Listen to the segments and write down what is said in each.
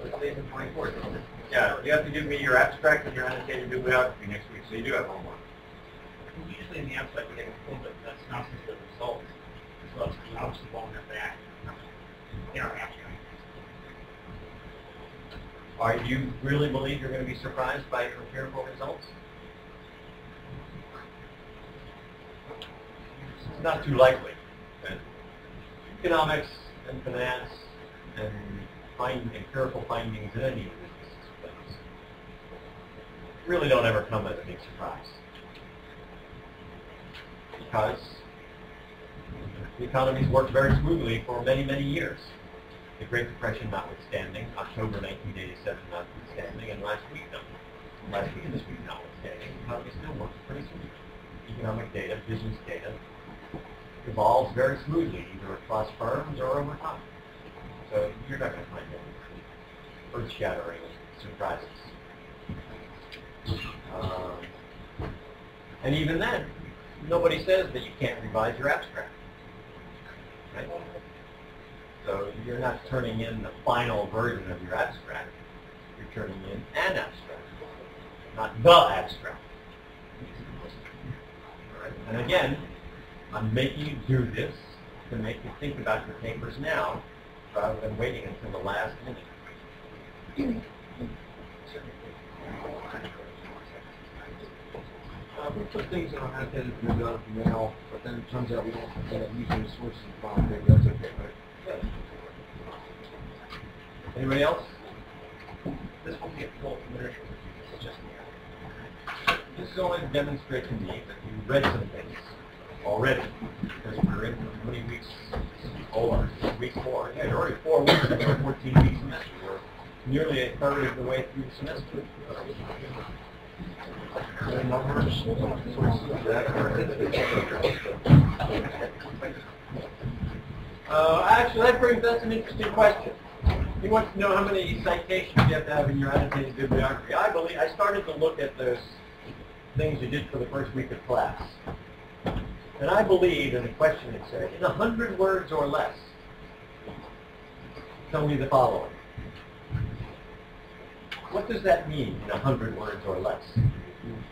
It stays in 24, doesn't it? Yeah, you have to give me your abstract and your annotated bibliography next week, so you do have homework. Usually in the abstract we get a little bit that's not the results. So it's obviously won't have that in our abstract. Are you really believe you're going to be surprised by your empirical results? It's not too likely. Economics and finance and empirical findings in any of these things really don't ever come as a big surprise. Because the economy's worked very smoothly for many, many years. The Great Depression notwithstanding, October 1987 notwithstanding, and last week and this week notwithstanding, the economy still works pretty smoothly. Economic data, business data, evolves very smoothly, either across firms or over time. So you're not going to find any earth-shattering surprises. And even then, nobody says that you can't revise your abstract. Right? So you're not turning in the final version of your abstract. You're turning in an abstract, not the abstract. All right? And again, I'm making you do this to make you think about your papers now, rather than waiting until the last minute. We put things in our annotated bibliography now, but then it turns out we don't end up using the sources of the file. Maybe that's okay, right? Yeah. Anybody else? This will be a full literature review. This is just This is only to demonstrate to me that you read some things already, because we're in how many weeks? Oh, week 4. Yeah, you're already 4 weeks into a 14-week semester. We're nearly a third of the way through the semester. Actually, that's an interesting question. He wants to know how many citations you have to have in your annotated bibliography. I started to look at those things you did for the first week of class. And I believe, in the question it said, in 100 words or less, tell me the following. What does that mean, in 100 words or less?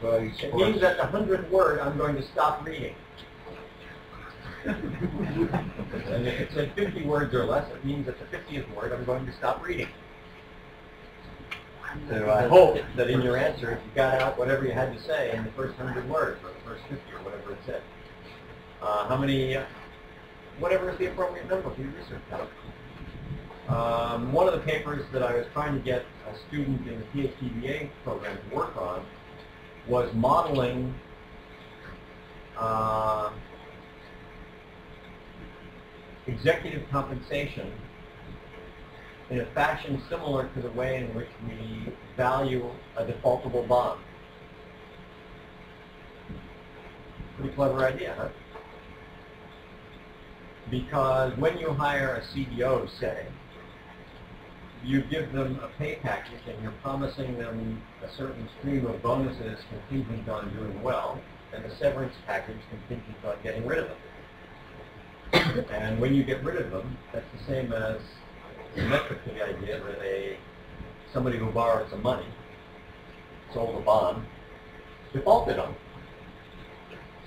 It means that the 100th word I'm going to stop reading. And if it said 50 words or less, it means that the 50th word I'm going to stop reading. So I hope that in your answer, if you got out whatever you had to say in the first 100 words, or the first 50, or whatever it said. How many, whatever is the appropriate number for your research topic. One of the papers that I was trying to get a student in the PhD BA program to work on was modeling executive compensation in a fashion similar to the way in which we value a defaultable bond. Pretty clever idea, huh? Because when you hire a CDO, say, you give them a pay package and you're promising them a certain stream of bonuses contingent on doing well, and a severance package contingent on getting rid of them. And when you get rid of them, that's the same as the metric to the idea that somebody who borrowed some money, sold a bond, defaulted on it.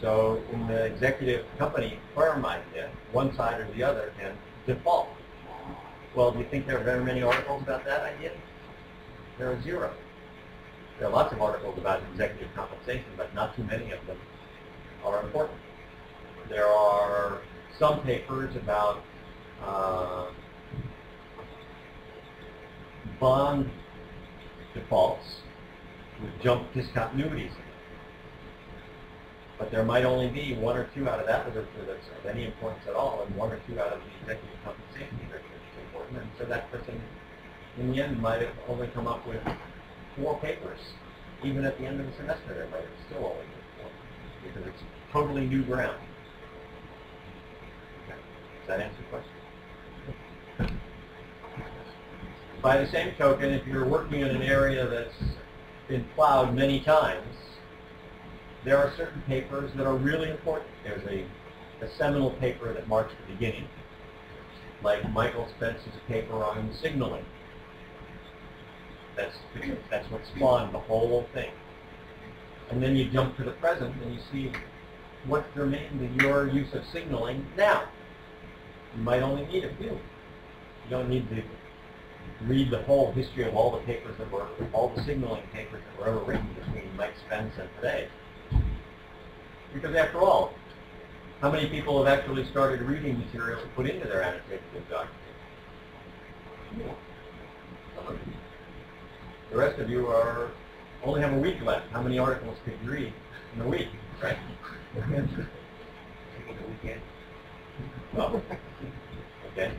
So in the executive company firm idea, one side or the other can default. Well, do you think there are very many articles about that idea? There are 0. There are lots of articles about executive compensation, but not too many of them are important. There are some papers about bond defaults with jump discontinuities. But there might only be 1 or 2 out of that literature that's of any importance at all, and 1 or 2 out of the executive compensation literature that's important. And so that person, in the end, might have only come up with 4 papers. Even at the end of the semester, there might have still only been 4, because it's totally new ground. Okay. Does that answer your question? By the same token, if you're working in an area that's been plowed many times, there are certain papers that are really important. There's a seminal paper that marks the beginning, like Michael Spence's paper on signaling. That's what spawned the whole thing. And then you jump to the present and you see what's germane to your use of signaling now. You might only need a few. You don't need to read the whole history of all the papers that were, all the signaling papers that were ever written between Mike Spence and today. Because after all, how many people have actually started reading material to put into their annotated document? The rest of you are only have a week left. How many articles could you read in a week, right? Well, okay.